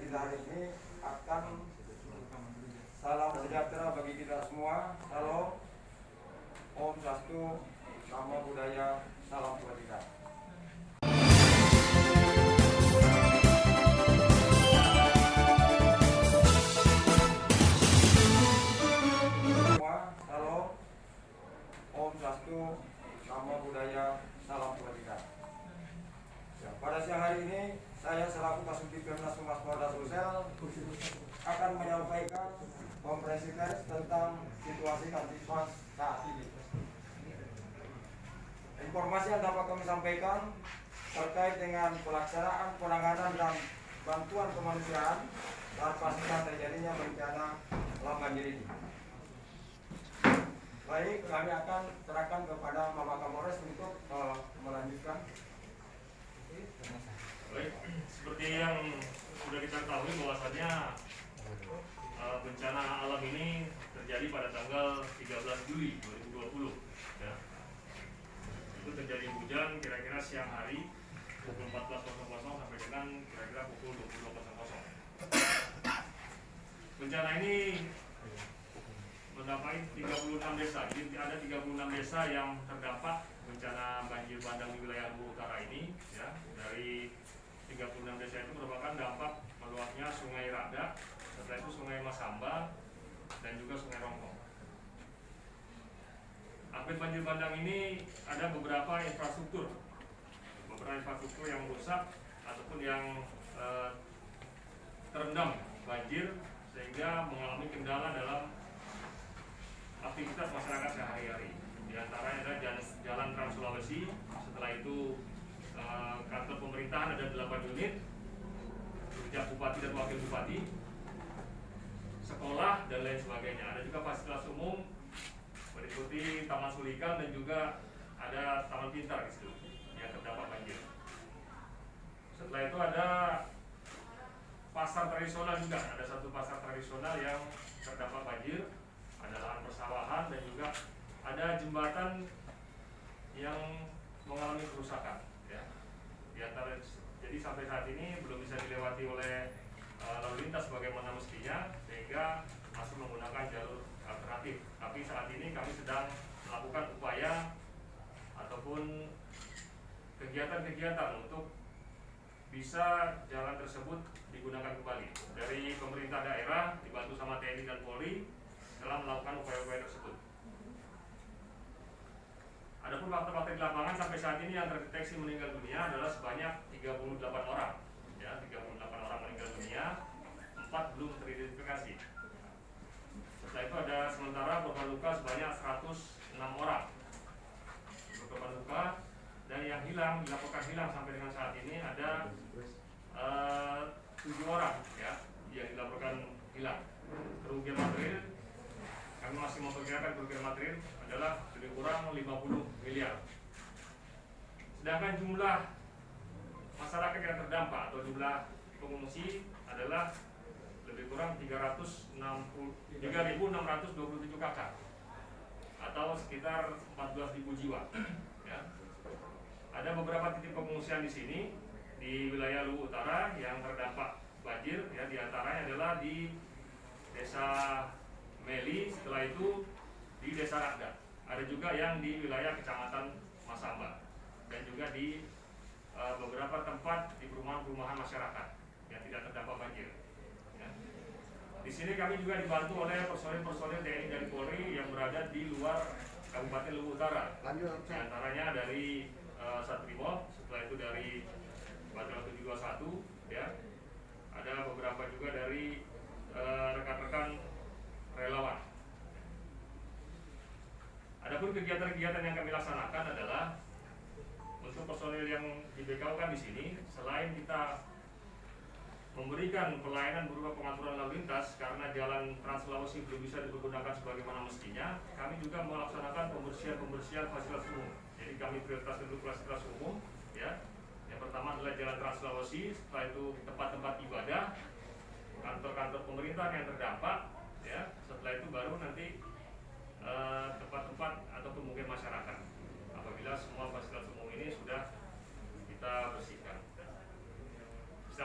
kita hari ini akan salam sejahtera bagi kita semua. Halo, Om Swastiastu, Namo Buddhaya, salam kebajikan. Halo, Om Swastiastu, Namo Buddhaya, salam kebajikan. Ya, pada siang hari ini saya selaku Kasubdit Pemnas Humas Polda Sulsel akan menyampaikan konferensi pers tentang situasi Kamtipmas saat ini. Informasi yang dapat kami sampaikan terkait dengan pelaksanaan penanganan dan bantuan kemanusiaan saat pasca terjadinya bencana lahar banjir ini. Baik, kami akan serahkan kepada Bapak Kapolres untuk melanjutkan. Baik, seperti yang sudah kita ketahui bahwasannya bencana alam ini terjadi pada tanggal 13 Juli 2020 ya. Itu terjadi hujan kira-kira siang hari pukul 14.00 sampai dengan kira-kira pukul 22.00. Bencana ini mendapat 36 desa. Jadi ada 36 desa yang terdampak bencana banjir bandang di wilayah Luwu Utara ini ya. Dari 36 desa itu merupakan dampak meluapnya Sungai Rada, setelah itu Sungai Masamba dan juga Sungai Rongkong. Akibat banjir bandang ini ada beberapa infrastruktur yang rusak ataupun yang terendam banjir sehingga mengalami kendala dalam aktivitas masyarakat sehari-hari. Di antaranya ada Jalan Trans Sulawesi, setelah itu kantor pemerintahan ada 8 unit, sejak bupati dan wakil bupati, sekolah dan lain sebagainya. Ada juga fasilitas umum meliputi Taman Sulikan dan juga ada Taman Pintar di situ yang terdampak banjir. Setelah itu ada pasar tradisional juga, ada satu pasar tradisional yang terdampak banjir, ada lahan persawahan dan juga ada jembatan yang mengalami kerusakan ya. Jadi sampai saat ini belum bisa dilewati oleh lalu lintas sebagaimana mestinya, sehingga masih menggunakan jalur alternatif. Tapi saat ini kami sedang melakukan upaya ataupun kegiatan-kegiatan untuk bisa jalan tersebut digunakan kembali. Dari pemerintah daerah dibantu sama TNI dan Polri dalam melakukan upaya-upaya tersebut. Adapun fakta-fakta di lapangan sampai saat ini yang terdeteksi meninggal dunia adalah sebanyak 38 orang. Ya, 38 orang meninggal dunia, 4 belum teridentifikasi. Setelah itu ada sementara korban luka sebanyak 106 orang. Korban luka dan yang hilang, dilaporkan hilang sampai dengan saat ini ada 7 orang ya yang dilaporkan hilang. Kerugian material kami masih memperkirakan kerugian material adalah lebih kurang 50 miliar. Sedangkan jumlah masyarakat yang terdampak atau jumlah pengungsi adalah lebih kurang 3.627 kakak atau sekitar 14.000 jiwa. Ya. Ada beberapa titik pengungsian di sini di wilayah Luwu Utara yang terdampak banjir. Ya, di antaranya adalah di Desa Meli, setelah itu di Desa Rada. Ada juga yang di wilayah Kecamatan Masamba dan juga di beberapa tempat di perumahan-perumahan masyarakat yang tidak terdampak banjir. Ya. Di sini kami juga dibantu oleh personil-personil TNI dan Polri yang berada di luar Kabupaten Luwu Utara. Di antaranya dari Satrimob, setelah itu dari Batalion 721, ya. Ada beberapa juga dari rekan-rekan relawan. Adapun kegiatan-kegiatan yang kami laksanakan adalah untuk personil yang di BKU-kan di sini, selain kita memberikan pelayanan berupa pengaturan lalu lintas karena jalan Trans Sulawesi belum bisa dipergunakan sebagaimana mestinya, kami juga melaksanakan pembersihan fasilitas umum. Jadi kami prioritas dulu fasilitas umum, ya. Yang pertama adalah jalan Trans Sulawesi, setelah itu tempat-tempat ibadah, kantor-kantor pemerintah yang terdampak, ya. Setelah itu baru nanti tempat-tempat atau pemukiman masyarakat. Apabila semua fasilitas umum ini sudah kita bersihkan.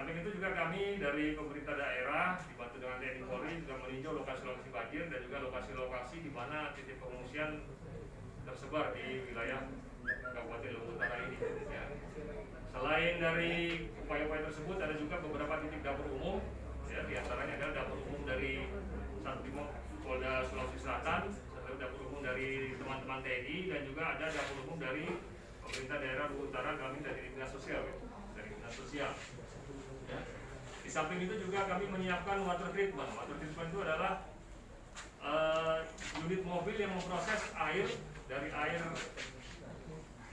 samping itu juga kami dari pemerintah daerah dibantu dengan TNI Polri juga meninjau lokasi-lokasi banjir dan juga lokasi-lokasi di mana titik pengungsian tersebar di wilayah Kabupaten Luwu Utara ini. Ya. Selain dari upaya-upaya tersebut, ada juga beberapa titik dapur umum. Ya, di antaranya adalah dapur umum dari Satrimo Polda Sulawesi Selatan, satu dapur umum dari teman-teman TNI, dan juga ada dapur umum dari pemerintah daerah Luwu Utara, kami dari dinas sosial. Ya. Di samping itu juga kami menyiapkan water treatment. Water treatment itu adalah unit mobil yang memproses air dari air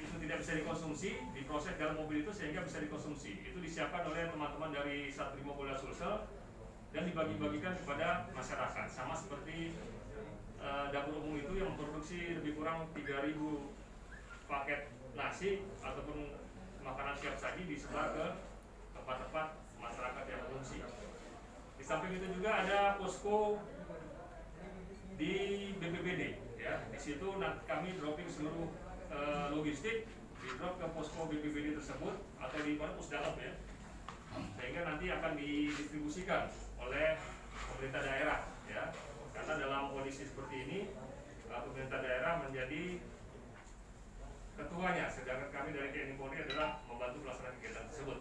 itu tidak bisa dikonsumsi, diproses dalam mobil itu sehingga bisa dikonsumsi. Itu disiapkan oleh teman-teman dari Satrimo Polda Sulsel dan dibagi-bagikan kepada masyarakat. Sama seperti dapur umum itu yang memproduksi lebih kurang 3.000 paket nasi ataupun makanan siap saji disebar ke tempat-tempat masyarakat yang mengungsi. Di samping itu juga ada posko di BPBD. Ya, di situ kami dropping seluruh logistik di drop ke posko BPBD tersebut atau di mana pusdalab ya, sehingga nanti akan didistribusikan oleh pemerintah daerah ya, karena dalam kondisi seperti ini pemerintah daerah menjadi ketuanya, sedangkan kami dari TNI Polri adalah membantu pelaksanaan kegiatan tersebut.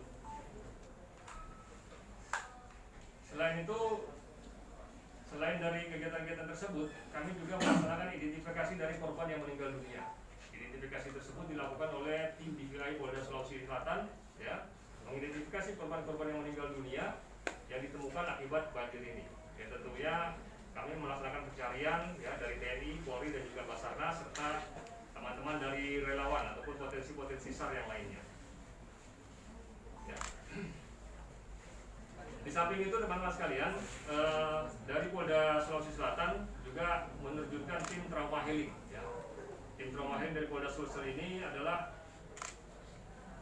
Selain dari kegiatan-kegiatan tersebut, kami juga melaksanakan identifikasi dari korban yang meninggal dunia. Identifikasi tersebut dilakukan oleh tim DVI Polda Sulawesi Selatan, ya, mengidentifikasi korban-korban yang meninggal dunia yang ditemukan akibat banjir ini. Ya, tentunya kami melaksanakan pencarian ya dari TNI, Polri dan juga Basarnas serta teman-teman dari relawan ataupun potensi-potensi SAR yang lainnya. Ya. Di samping itu teman-teman sekalian, dari Polda Sulawesi Selatan juga menerjunkan tim trauma healing. Ya. Tim trauma healing dari Polda Sulsel ini adalah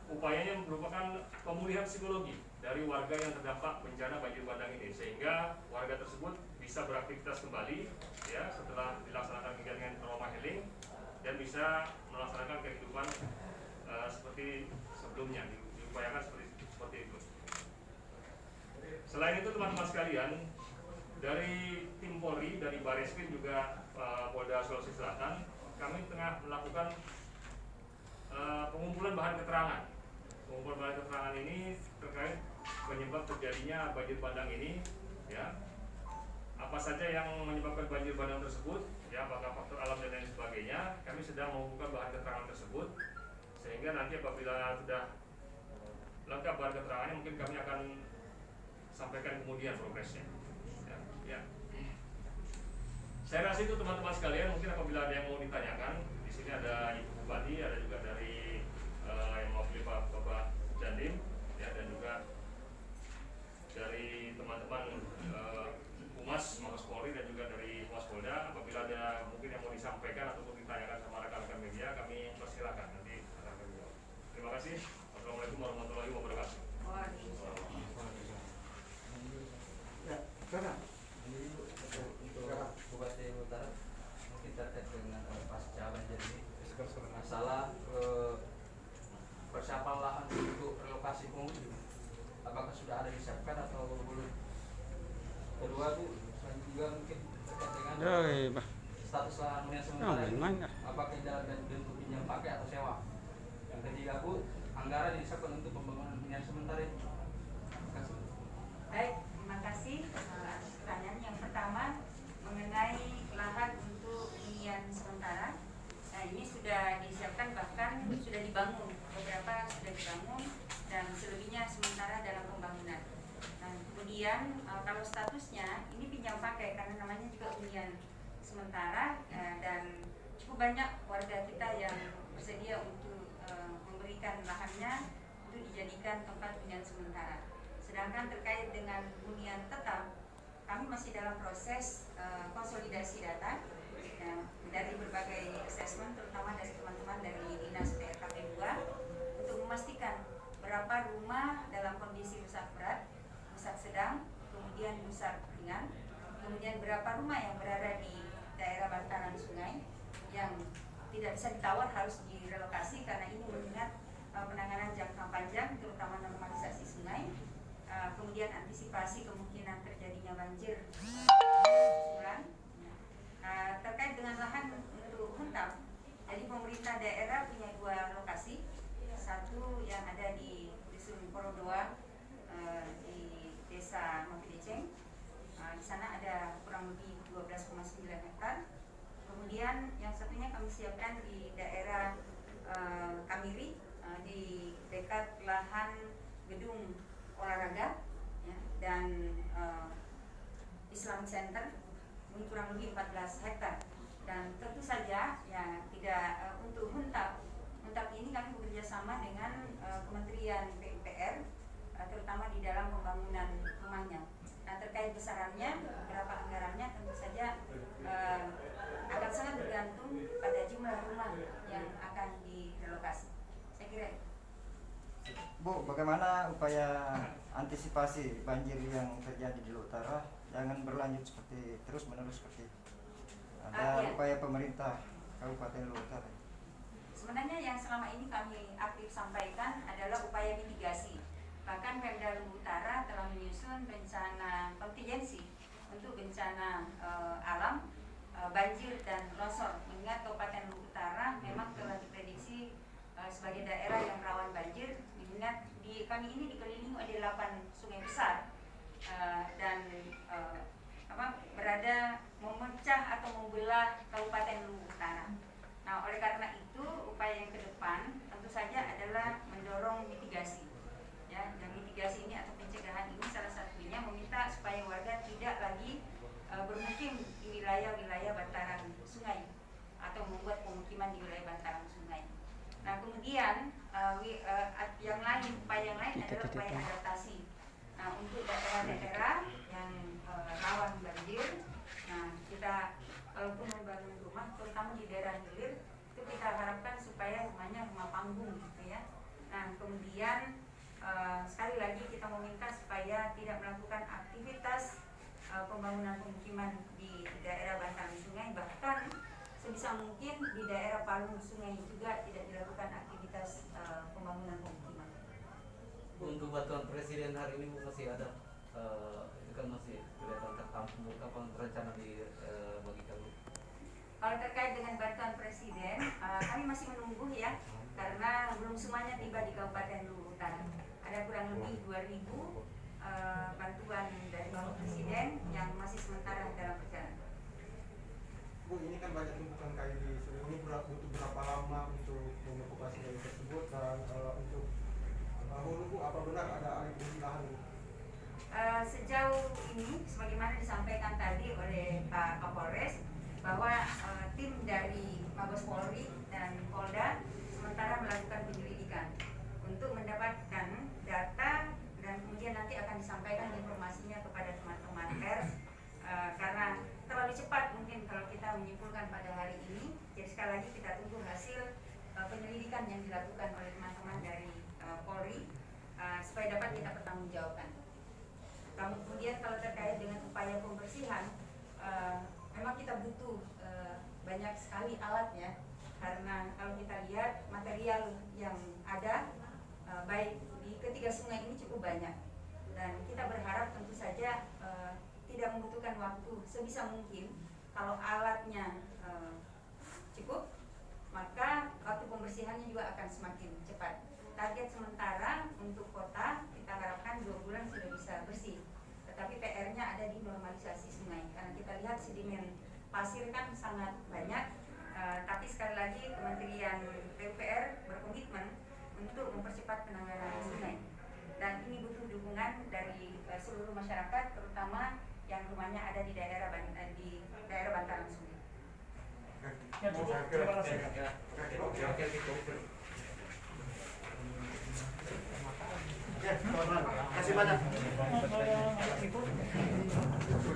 upayanya merupakan pemulihan psikologi dari warga yang terdampak bencana banjir bandang ini, sehingga warga tersebut bisa beraktivitas kembali ya setelah dilaksanakan kegiatan trauma healing dan bisa melaksanakan kehidupan seperti sebelumnya, diupayakan seperti itu. Selain itu teman-teman sekalian, dari tim Polri, dari Bareskrim juga Polda Sulawesi Selatan, kami tengah melakukan pengumpulan bahan keterangan. Pengumpulan bahan keterangan ini terkait penyebab terjadinya banjir bandang ini, ya. Apa saja yang menyebabkan banjir bandang tersebut, ya, apakah faktor alam dan lain sebagainya. Kami sedang mengumpulkan bahan keterangan tersebut, sehingga nanti apabila sudah lengkap bahan keterangannya, mungkin kami akan sampaikan kemudian progresnya. Ya. Saya rasa itu teman-teman sekalian, mungkin apabila ada yang mau ditanyakan, di sini ada Ibu Bupati, ada juga dari yang mewakili Bapak Jandim, ya, dan juga dari teman-teman Humas Mabes Polri dan juga dari Humas Polda. Apabila ada mungkin yang mau disampaikan ataupun ditanyakan sama rekan-rekan media, kami persilakan nanti akan kami jawab. Terima kasih. Assalamualaikum warahmatullahi wabarakatuh. Bupati Utara mungkin terkait dengan pasca banjir ini masalah persiapan lahan untuk relokasi pengungsi, apakah sudah ada disiapkan atau belum? Kedua Bu, juga mungkin terkait dengan status lahan hunian sementara, apakah dalam bentuk pinjam pakai atau sewa? Yang ketiga Bu, anggaran yang disiapkan untuk pembangunan hunian sementara ini. Baik, terima kasih atas pertanyaan. Yang pertama mengenai lahan untuk hunian sementara. Nah, ini sudah disiapkan, bahkan sudah dibangun, beberapa sudah dibangun dan selebihnya sementara dalam pembangunan. Nah, kemudian kalau statusnya ini pinjam pakai karena namanya juga hunian sementara, dan cukup banyak warga kita yang bersedia untuk memberikan lahannya untuk dijadikan tempat hunian sementara. Sedangkan terkait dengan hunian tetap, kami masih dalam proses konsolidasi data dari berbagai assessment, terutama dari teman-teman dari Dinas PRKP 2, untuk memastikan berapa rumah dalam kondisi rusak berat, rusak sedang, kemudian rusak ringan, kemudian berapa rumah yang berada di daerah bantaran sungai yang tidak bisa ditawar, harus direlokasi karena ini mengingat penanganan jangka panjang, terutama normalisasi sungai. kemudian antisipasi kemungkinan terjadinya banjir susulan. Terkait dengan lahan untuk huntap, jadi pemerintah daerah punya 2 lokasi, satu yang ada di Dusun Porodoa di Desa Mapideceng. Di sana ada kurang lebih 12,9 hektar. Kemudian yang satunya kami siapkan di daerah Kamiri, di dekat lahan gedung olahraga ya, dan Islamic Center, ini kurang lebih 14 hektar. Dan tentu saja ya tidak untuk huntap ini kami bekerja sama dengan Kementerian PUPR, terutama di dalam pembangunan rumahnya. Nah, terkait besarannya, berapa anggarannya, tentu saja akan sangat bergantung pada jumlah rumah yang akan direlokasi. Saya kira. Bu, bagaimana upaya antisipasi banjir yang terjadi di Luwu Utara jangan berlanjut seperti terus-menerus seperti itu? Ada Ya. upaya pemerintah Kabupaten Luwu Utara? Sebenarnya yang selama ini kami aktif sampaikan adalah upaya mitigasi. Bahkan Pemda Luwu Utara telah menyusun rencana kontingensi untuk bencana alam, banjir dan longsor. Mengingat Kabupaten Luwu Utara memang telah diprediksi sebagai daerah yang rawan banjir. Mengingat kami ini dikelilingi oleh 8 sungai besar dan berada memecah atau membelah Kabupaten Luwu Utara. Nah, oleh karena itu upaya yang ke depan tentu saja adalah mendorong mitigasi. Ya, dan mitigasi ini atau pencegahan ini salah satunya meminta supaya warga tidak lagi bermukim di wilayah-wilayah bantaran sungai atau membuat pemukiman di wilayah bantaran sungai. Nah, kemudian yang lain, upaya yang lain adalah upaya adaptasi. Nah, untuk daerah-daerah yang rawan banjir, nah kita walaupun membangun rumah, terutama di daerah hilir, itu kita harapkan supaya rumahnya rumah panggung, gitu ya. Nah, kemudian sekali lagi kita meminta supaya tidak melakukan aktivitas pembangunan pemukiman di daerah bantaran sungai, bahkan sebisa mungkin di daerah palung sungai juga tidak dilakukan aktivitas pembangunan pemukiman. Untuk bantuan presiden hari ini Bu, masih ada, itu kan masih kelihatan tertampung, kapan rencana dibagikan Bu? Kalau terkait dengan bantuan presiden, kami masih menunggu ya, karena belum semuanya tiba di Kabupaten Luwu Utara. Ada kurang lebih 2.000 bantuan dari Bapak Presiden yang masih sementara dalam perjalanan. Bu, ini kan banyak tumpukan kayu di sini. Ini butuh berapa lama untuk mengevakuasi kayu tersebut, dan untuk hulu Bu, apa benar ada alih fungsi lahan? Sejauh ini, sebagaimana disampaikan tadi oleh Pak Kapolres, bahwa tim dari Mabes Polri dan Polda sementara melakukan penyelidikan untuk mendapatkan data, dan kemudian nanti akan disampaikan informasinya kepada teman-teman pers, karena terlalu cepat mungkin kalau kita menyimpulkan pada hari ini. Jadi sekali lagi kita tunggu hasil penyelidikan yang dilakukan oleh teman-teman dari Polri supaya dapat kita pertanggungjawabkan. Kemudian kalau terkait dengan upaya pembersihan, memang kita butuh banyak sekali alat ya, karena kalau kita lihat material yang ada baik di ketiga sungai ini cukup banyak, dan kita berharap tentu saja tidak membutuhkan waktu. Sebisa mungkin kalau alatnya cukup, maka waktu pembersihannya juga akan semakin cepat. Target sementara untuk kota kita harapkan 2 bulan sudah bisa bersih, tetapi PR-nya ada di normalisasi sungai, karena kita lihat sedimen pasir kan sangat banyak. Tapi sekali lagi Kementerian PUPR berkomitmen untuk mempercepat penanganan sungai, dan ini butuh dukungan dari seluruh masyarakat, terutama yang rumahnya ada di daerah bantaran sungai. Terima kasih. Terima kasih banyak.